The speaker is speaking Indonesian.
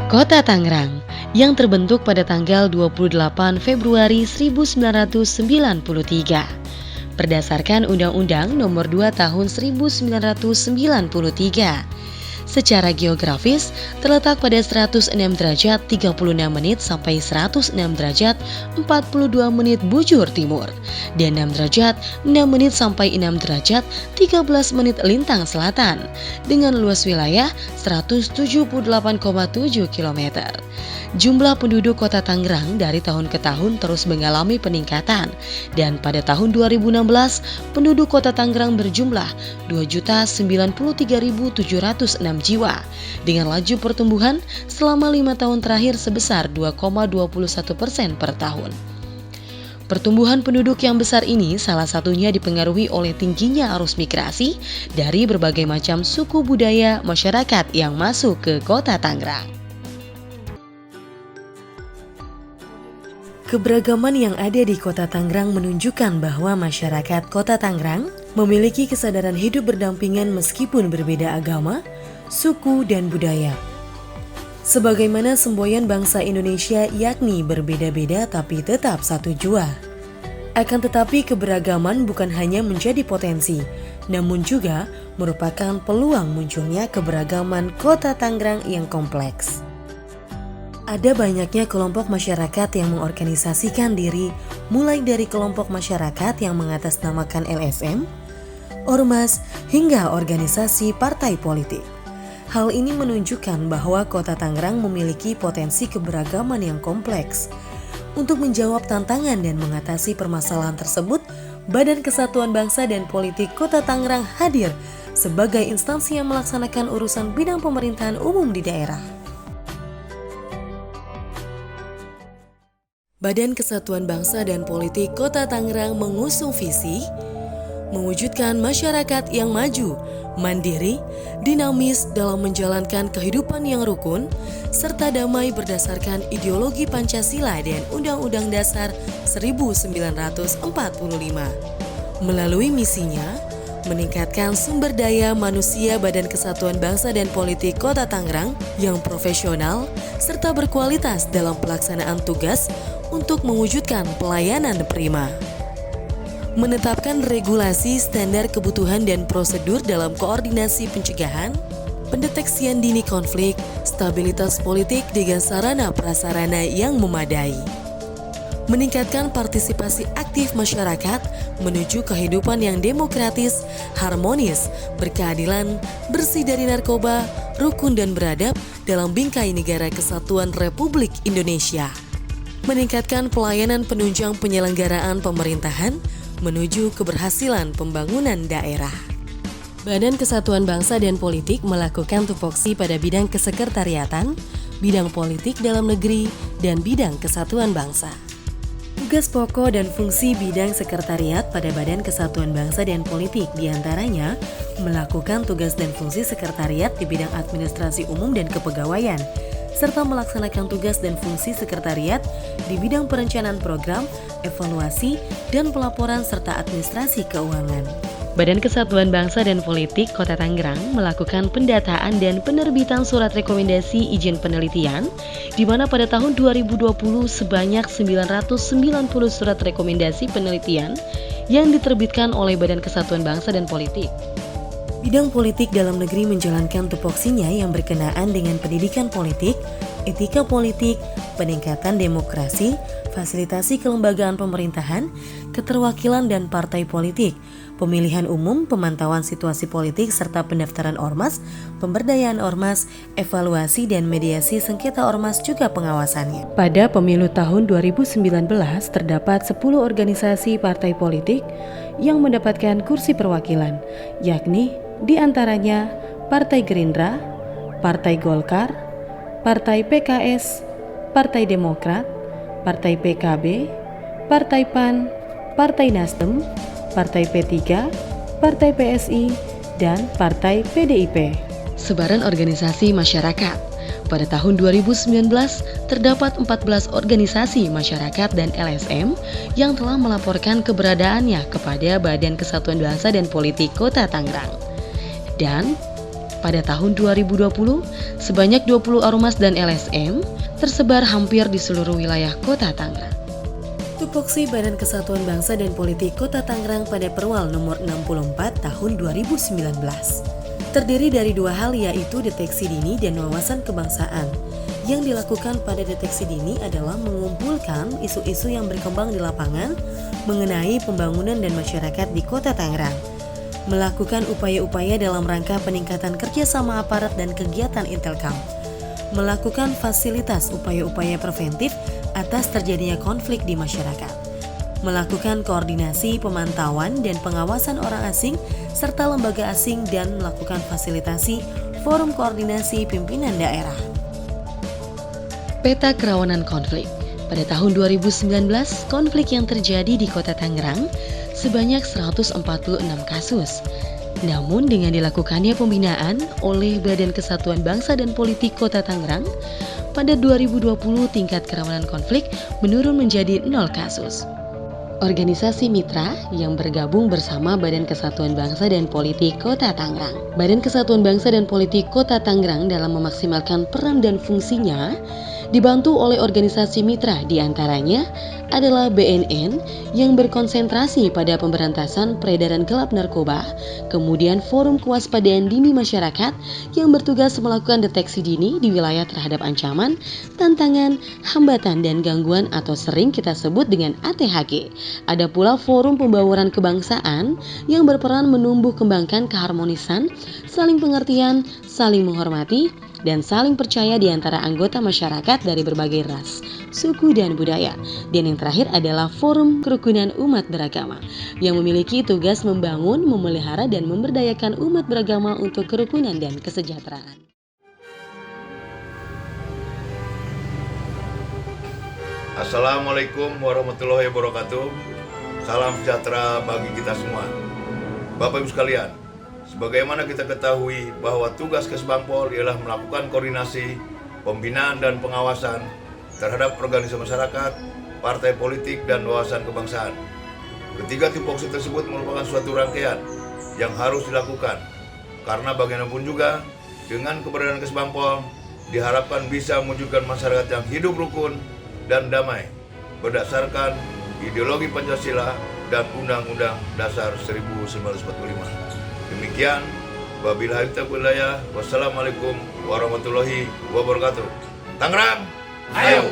Kota Tangerang yang terbentuk pada tanggal 28 Februari 1993 berdasarkan Undang-Undang Nomor 2 Tahun 1993. Secara geografis terletak pada 106 derajat 36 menit sampai 106 derajat 42 menit bujur timur dan 6 derajat 6 menit sampai 6 derajat 13 menit lintang selatan dengan luas wilayah 178,7 km. Jumlah penduduk Kota Tangerang dari tahun ke tahun terus mengalami peningkatan dan pada tahun 2016 penduduk Kota Tangerang berjumlah 2.093.706 jiwa dengan laju pertumbuhan selama 5 tahun terakhir sebesar 2,21% per tahun. Pertumbuhan penduduk yang besar ini salah satunya dipengaruhi oleh tingginya arus migrasi dari berbagai macam suku budaya masyarakat yang masuk ke Kota Tangerang. Keberagaman yang ada di Kota Tangerang menunjukkan bahwa masyarakat Kota Tangerang memiliki kesadaran hidup berdampingan meskipun berbeda agama, suku, dan budaya. Sebagaimana semboyan bangsa Indonesia yakni berbeda-beda tapi tetap satu jua. Akan tetapi keberagaman bukan hanya menjadi potensi, namun juga merupakan peluang munculnya keberagaman Kota Tangerang yang kompleks. Ada banyaknya kelompok masyarakat yang mengorganisasikan diri, mulai dari kelompok masyarakat yang mengatasnamakan LSM, ormas, hingga organisasi partai politik. Hal ini menunjukkan bahwa Kota Tangerang memiliki potensi keberagaman yang kompleks. Untuk menjawab tantangan dan mengatasi permasalahan tersebut, Badan Kesatuan Bangsa dan Politik Kota Tangerang hadir sebagai instansi yang melaksanakan urusan bidang pemerintahan umum di daerah. Badan Kesatuan Bangsa dan Politik Kota Tangerang mengusung visi mewujudkan masyarakat yang maju, mandiri, dinamis dalam menjalankan kehidupan yang rukun, serta damai berdasarkan ideologi Pancasila dan Undang-Undang Dasar 1945. Melalui misinya, meningkatkan sumber daya manusia Badan Kesatuan Bangsa dan Politik Kota Tangerang yang profesional serta berkualitas dalam pelaksanaan tugas untuk mewujudkan pelayanan prima. Menetapkan regulasi, standar kebutuhan dan prosedur dalam koordinasi pencegahan, pendeteksian dini konflik, stabilitas politik dengan sarana prasarana yang memadai. Meningkatkan partisipasi aktif masyarakat menuju kehidupan yang demokratis, harmonis, berkeadilan, bersih dari narkoba, rukun dan beradab dalam bingkai negara kesatuan Republik Indonesia. Meningkatkan pelayanan penunjang penyelenggaraan pemerintahan menuju keberhasilan pembangunan daerah. Badan Kesatuan Bangsa dan Politik melakukan tupoksi pada bidang kesekretariatan, bidang politik dalam negeri, dan bidang kesatuan bangsa. Tugas pokok dan fungsi bidang sekretariat pada Badan Kesatuan Bangsa dan Politik diantaranya melakukan tugas dan fungsi sekretariat di bidang administrasi umum dan kepegawaian, serta melaksanakan tugas dan fungsi sekretariat di bidang perencanaan program, evaluasi, dan pelaporan serta administrasi keuangan. Badan Kesatuan Bangsa dan Politik Kota Tangerang melakukan pendataan dan penerbitan surat rekomendasi izin penelitian, di mana pada tahun 2020 sebanyak 990 surat rekomendasi penelitian yang diterbitkan oleh Badan Kesatuan Bangsa dan Politik. Bidang politik dalam negeri menjalankan tupoksinya yang berkenaan dengan pendidikan politik, etika politik, peningkatan demokrasi, fasilitasi kelembagaan pemerintahan, keterwakilan dan partai politik, pemilihan umum, pemantauan situasi politik serta pendaftaran ormas, pemberdayaan ormas, evaluasi dan mediasi sengketa ormas juga pengawasannya. Pada pemilu tahun 2019 terdapat 10 organisasi partai politik yang mendapatkan kursi perwakilan, yakni di antaranya Partai Gerindra, Partai Golkar, Partai PKS, Partai Demokrat, Partai PKB, Partai PAN, Partai Nasdem, Partai P3, Partai PSI, dan Partai PDIP. Sebaran organisasi masyarakat. Pada tahun 2019, terdapat 14 organisasi masyarakat dan LSM yang telah melaporkan keberadaannya kepada Badan Kesatuan Bangsa dan Politik Kota Tangerang. Dan Pada tahun 2020, sebanyak 20 ormas dan LSM tersebar hampir di seluruh wilayah Kota Tangerang. Tupoksi Badan Kesatuan Bangsa dan Politik Kota Tangerang pada Perwal nomor 64 tahun 2019 terdiri dari dua hal, yaitu deteksi dini dan wawasan kebangsaan. Yang dilakukan pada deteksi dini adalah mengumpulkan isu-isu yang berkembang di lapangan mengenai pembangunan dan masyarakat di Kota Tangerang, melakukan upaya-upaya dalam rangka peningkatan kerjasama aparat dan kegiatan Intelkam, melakukan fasilitas upaya-upaya preventif atas terjadinya konflik di masyarakat, melakukan koordinasi pemantauan dan pengawasan orang asing serta lembaga asing dan melakukan fasilitasi forum koordinasi pimpinan daerah. Peta kerawanan konflik. Pada tahun 2019, konflik yang terjadi di Kota Tangerang sebanyak 146 kasus. Namun dengan dilakukannya pembinaan oleh Badan Kesatuan Bangsa dan Politik Kota Tangerang, pada 2020 tingkat kerawanan konflik menurun menjadi 0 kasus. Organisasi mitra yang bergabung bersama Badan Kesatuan Bangsa dan Politik Kota Tangerang. Badan Kesatuan Bangsa dan Politik Kota Tangerang dalam memaksimalkan peran dan fungsinya dibantu oleh organisasi mitra, diantaranya adalah BNN yang berkonsentrasi pada pemberantasan peredaran gelap narkoba, kemudian Forum Kewaspadaan Dini Masyarakat yang bertugas melakukan deteksi dini di wilayah terhadap ancaman, tantangan, hambatan, dan gangguan atau sering kita sebut dengan ATHG. Ada pula Forum Pembauran Kebangsaan yang berperan menumbuh kembangkan keharmonisan, saling pengertian, saling menghormati, dan saling percaya di antara anggota masyarakat dari berbagai ras, suku, dan budaya. Dan yang terakhir adalah Forum Kerukunan Umat Beragama yang memiliki tugas membangun, memelihara, dan memberdayakan umat beragama untuk kerukunan dan kesejahteraan. Assalamualaikum warahmatullahi wabarakatuh. Salam sejahtera bagi kita semua. Bapak Ibu sekalian, sebagaimana kita ketahui bahwa tugas Kesbangpol ialah melakukan koordinasi, pembinaan dan pengawasan terhadap organisasi masyarakat, partai politik, dan wawasan kebangsaan. Ketiga tupoksi tersebut merupakan suatu rangkaian yang harus dilakukan, karena bagaimanapun juga dengan keberadaan Kesbangpol diharapkan bisa mewujudkan masyarakat yang hidup rukun dan damai berdasarkan ideologi Pancasila dan Undang-Undang Dasar 1945. Demikian, wabillahi taufiq. Wassalamualaikum warahmatullahi wabarakatuh. Tangerang, ayo!